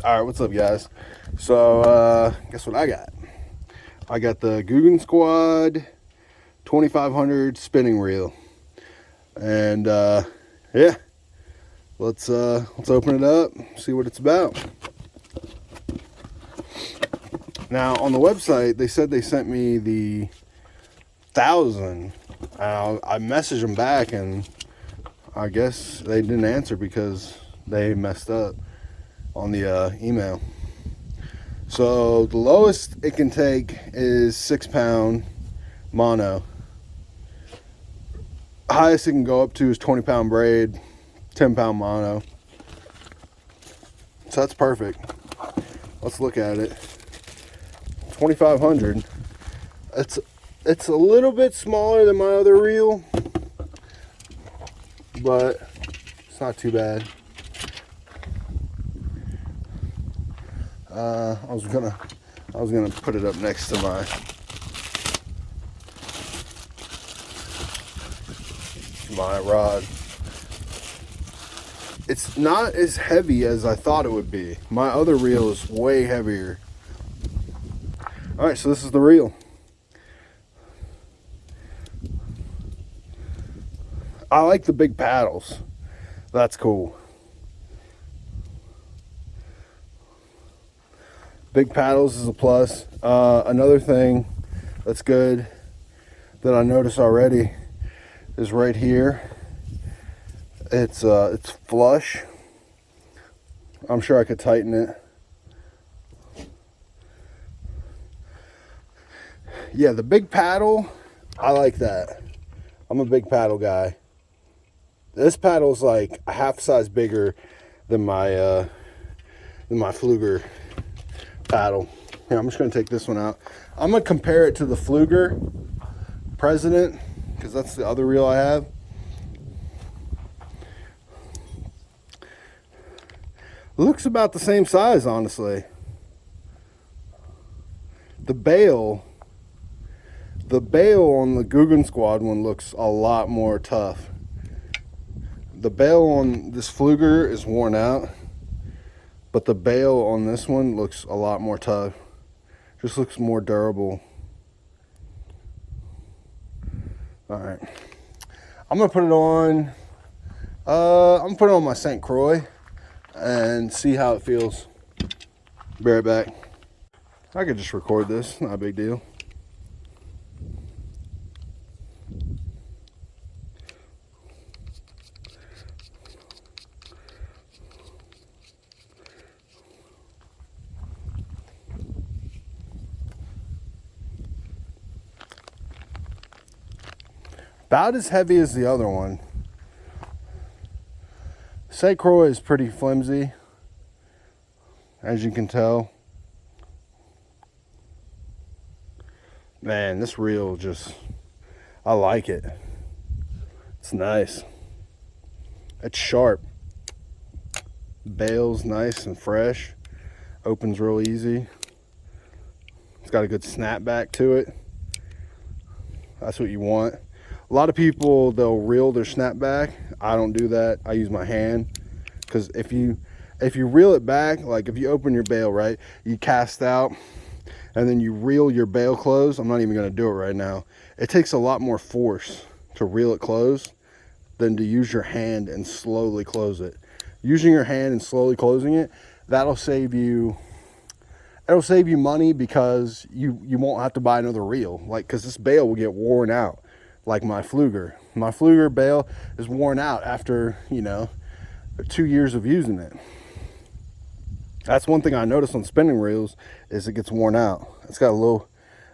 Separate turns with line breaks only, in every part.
All right, what's up, guys? So, guess what I got? I got the Googan Squad 2500 spinning reel, and yeah, let's open it up, see what it's about. Now, on the website, they said they sent me the 1000. I messaged them back, and I guess they didn't answer because they messed up on the email. So the lowest it can take is 6 pound mono. Highest it can go up to is 20 pound braid, 10 pound mono. So that's perfect. Let's look at it. 2500. It's a little bit smaller than my other reel, but it's not too bad. I was gonna put it up next to my rod. It's not as heavy as I thought it would be. My other reel is way heavier. All right, so this is the reel. I like the big paddles. That's cool. Big paddles is a plus. Another thing that's good that I noticed already is right here. It's flush. I'm sure I could tighten it. Yeah, the big paddle, I like that. I'm a big paddle guy. This paddle's like a half size bigger than my Fluger paddle. Here, I'm just gonna take this one out. I'm gonna compare it to the Fluger President, because that's the other reel I have. Looks about the same size, honestly. The bail on the Googan Squad one looks a lot more tough. The bail on this Fluger is worn out, but the bail on this one looks a lot more tough. Just looks more durable. All right, I'm gonna put it on. I'm gonna put it on my St. Croix and see how it feels. Be right back. I could just record this, not a big deal. About as heavy as the other one. St. Croix is pretty flimsy, as you can tell. Man, this reel just, I like it. It's nice. It's sharp. Bail's nice and fresh. Opens real easy. It's got a good snapback to it. That's what you want. A lot of people, they'll reel their snapback. I don't do that. I use my hand, because if you reel it back, like if you open your bail, right, you cast out and then you reel your bail closed. I'm not even going to do it right now. It takes a lot more force to reel it closed than to use your hand and slowly close it. Using your hand and slowly closing it, that'll save you. It'll save you money, because you won't have to buy another reel. Like, because this bail will get worn out. Like my Fluger. My Fluger bail is worn out after, 2 years of using it. That's one thing I noticed on spinning reels, is it gets worn out. It's got it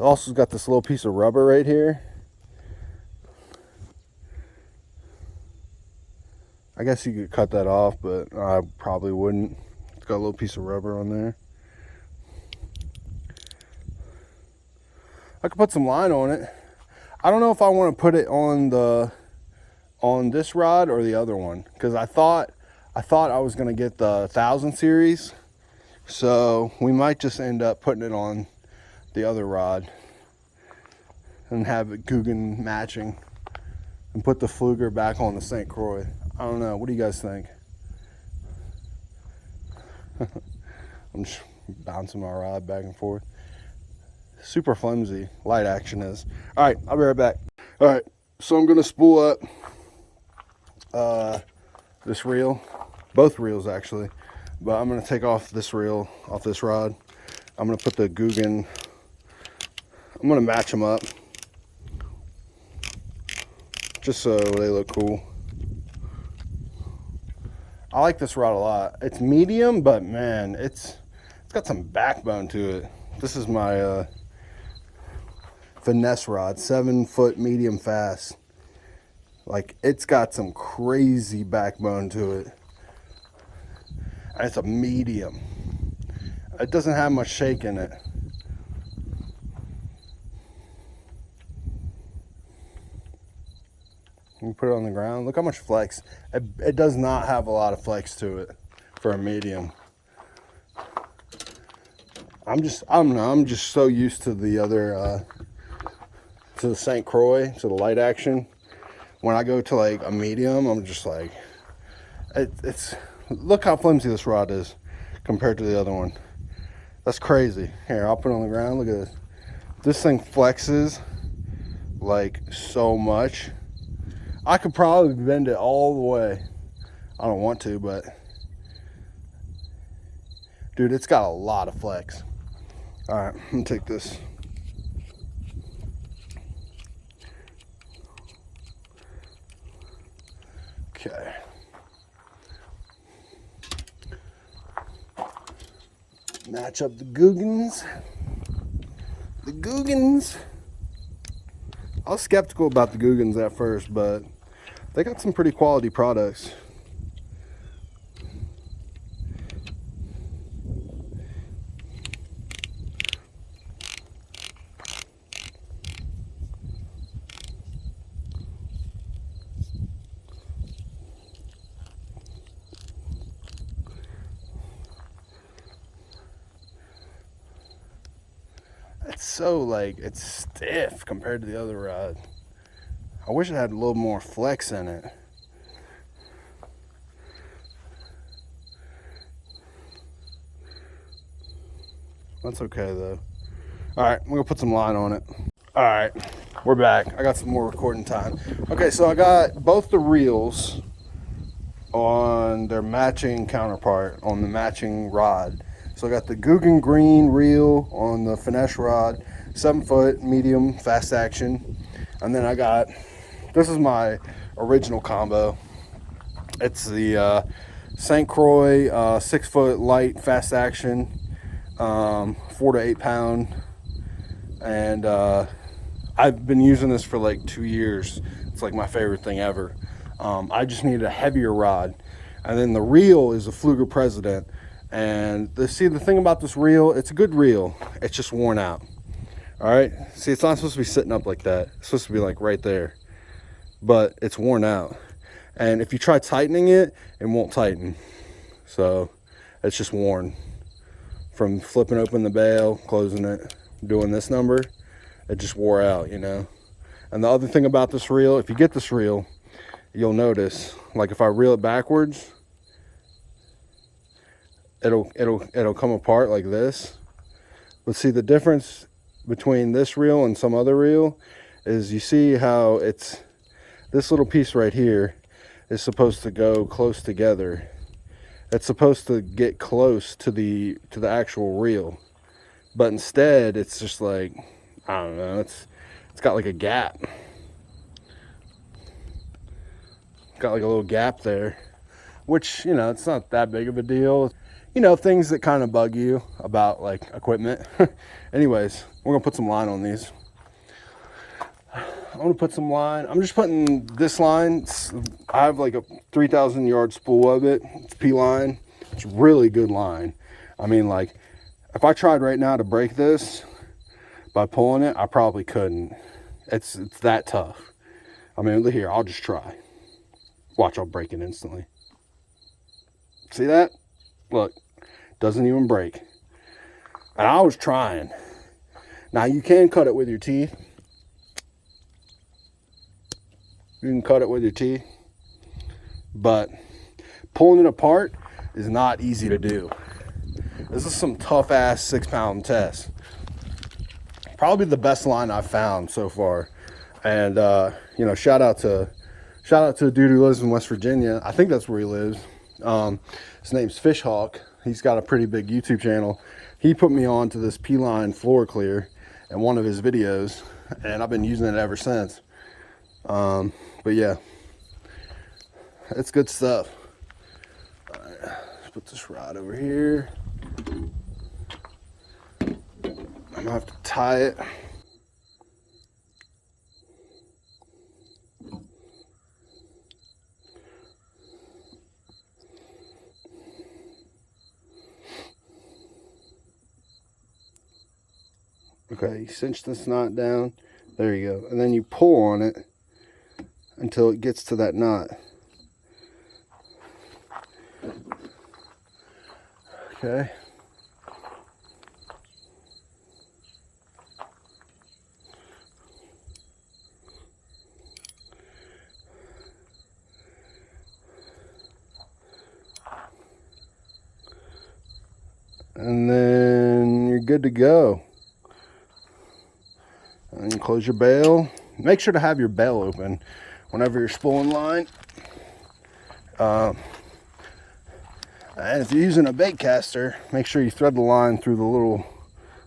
also got this little piece of rubber right here. I guess you could cut that off, but I probably wouldn't. It's got a little piece of rubber on there. I could put some line on it. I don't know if I want to put it on this rod or the other one, because I thought I was going to get the 1000 series, so we might just end up putting it on the other rod and have it Googan matching, and put the Fluger back on the St. Croix. I don't know. What do you guys think? I'm just bouncing my rod back and forth. Super flimsy, light action is. All right, I'll be right back. All right, so I'm gonna spool up this reel, both reels actually, but I'm gonna take off this reel off this rod. I'm gonna put the Googan, I'm gonna match them up just so they look cool. I like this rod a lot. It's medium, but man, it's got some backbone to it. This is my finesse rod, 7 foot medium fast. Like, it's got some crazy backbone to it. And it's a medium. It doesn't have much shake in it. You put it on the ground. Look how much flex. It does not have a lot of flex to it for a medium. I don't know, I'm just so used to the other, to the St. Croix, to the light action. When I go to like a medium, I'm just like, it's look how flimsy this rod is compared to the other one. That's crazy. Here, I'll put it on the ground. Look at this. This thing flexes like so much. I could probably bend it all the way. I don't want to, but dude, it's got a lot of flex. All right, I'm gonna take this. Okay. Match up the Googans. The Googans. I was skeptical about the Googans at first, but they got some pretty quality products. It's so like, it's stiff compared to the other rod. I wish it had a little more flex in it. That's okay though. All right, I'm gonna put some line on it. All right, we're back. I got some more recording time. Okay, so I got both the reels on their matching counterpart, on the matching rod. So I got the Googan green reel on the finesse rod, 7 foot, medium, fast action. And then I got, this is my original combo. It's the St. Croix 6 foot light fast action, 4 to 8 pound. And I've been using this for like 2 years. It's like my favorite thing ever. I just needed a heavier rod. And then the reel is a Fluger President. And the thing about this reel, it's a good reel. It's just worn out. All right. See, it's not supposed to be sitting up like that. It's supposed to be like right there. But it's worn out. And if you try tightening it, it won't tighten. So it's just worn. From flipping open the bail, closing it, doing this number, it just wore out, you know. And the other thing about this reel, if you get this reel, you'll notice, like if I reel it backwards, it'll come apart like this. But see, the difference between this reel and some other reel is, you see how it's, this little piece right here is supposed to go close together. It's supposed to get close to the actual reel, but instead it's just like, I don't know, it's got like a gap. Got like a little gap there, which, you know, it's not that big of a deal. You know, things that kind of bug you about like equipment. Anyways, we're gonna put some line on these. I'm gonna put some line. I'm just putting this line. I have like a 3,000 yard spool of it. It's P line. It's really good line. I mean, like, if I tried right now to break this by pulling it, I probably couldn't. It's that tough. I mean, look here, I'll just try. Watch, I'll break it instantly. See that? Look, doesn't even break. And I was trying. Now, you can cut it with your teeth. You can cut it with your teeth. But pulling it apart is not easy to do. This is some tough ass 6-pound test. Probably the best line I've found so far. And you know, shout out to a dude who lives in West Virginia. I think that's where he lives. His name's Fishhawk. He's got a pretty big YouTube channel. He put me on to this P-line floor clear in one of his videos, and I've been using it ever since. But yeah, it's good stuff. All right, let's put this rod over here. I'm gonna have to tie it. Okay, you cinch this knot down. There you go. And then you pull on it until it gets to that knot. Okay. And then you're good to go. And you close your bail. Make sure to have your bail open whenever you're spooling line. And if you're using a bait caster, make sure you thread the line through the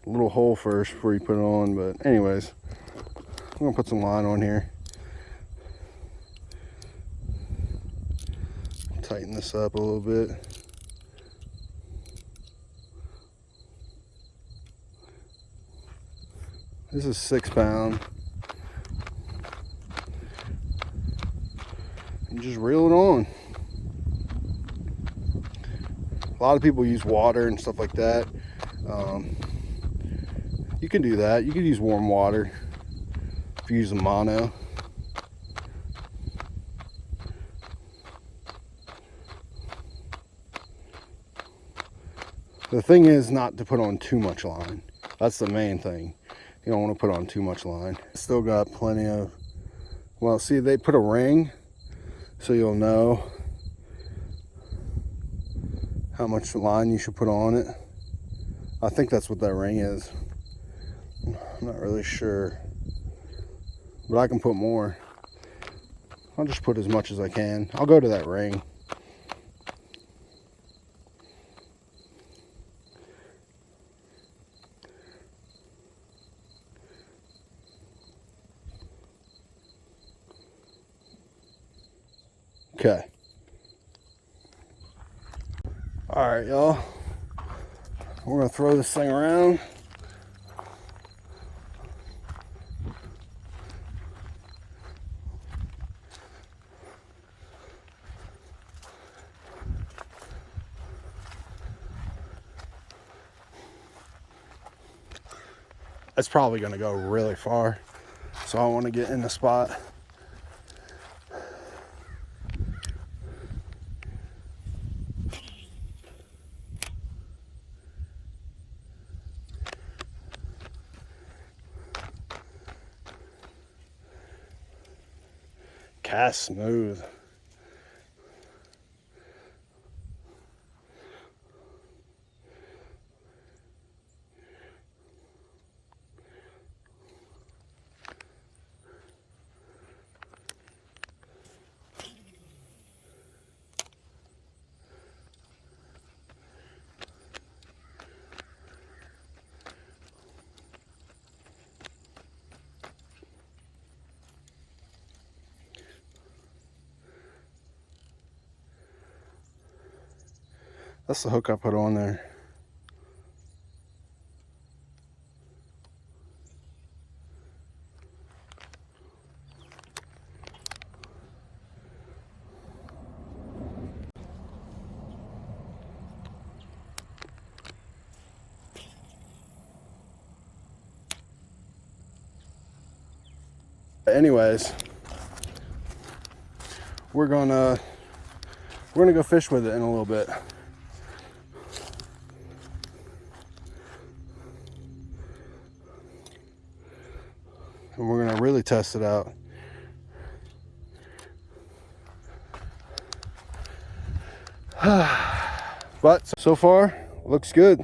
little hole first before you put it on. But anyways, I'm gonna put some line on here. Tighten this up a little bit. This is 6-pound. And just reel it on. A lot of people use water and stuff like that. You can do that. You can use warm water if you use a mono. The thing is not to put on too much line. That's the main thing. You don't want to put on too much line. Still got plenty of, well, see, they put a ring so you'll know how much line you should put on it. I think that's what that ring is. I'm not really sure, but I can put more. I'll just put as much as I can. I'll go to that ring. Okay. All right, y'all. We're gonna throw this thing around. It's probably gonna go really far, so I want to get in the spot. Cast smooth. That's the hook I put on there. Anyways, we're gonna go fish with it in a little bit. And we're gonna really test it out. But so far, Looks good.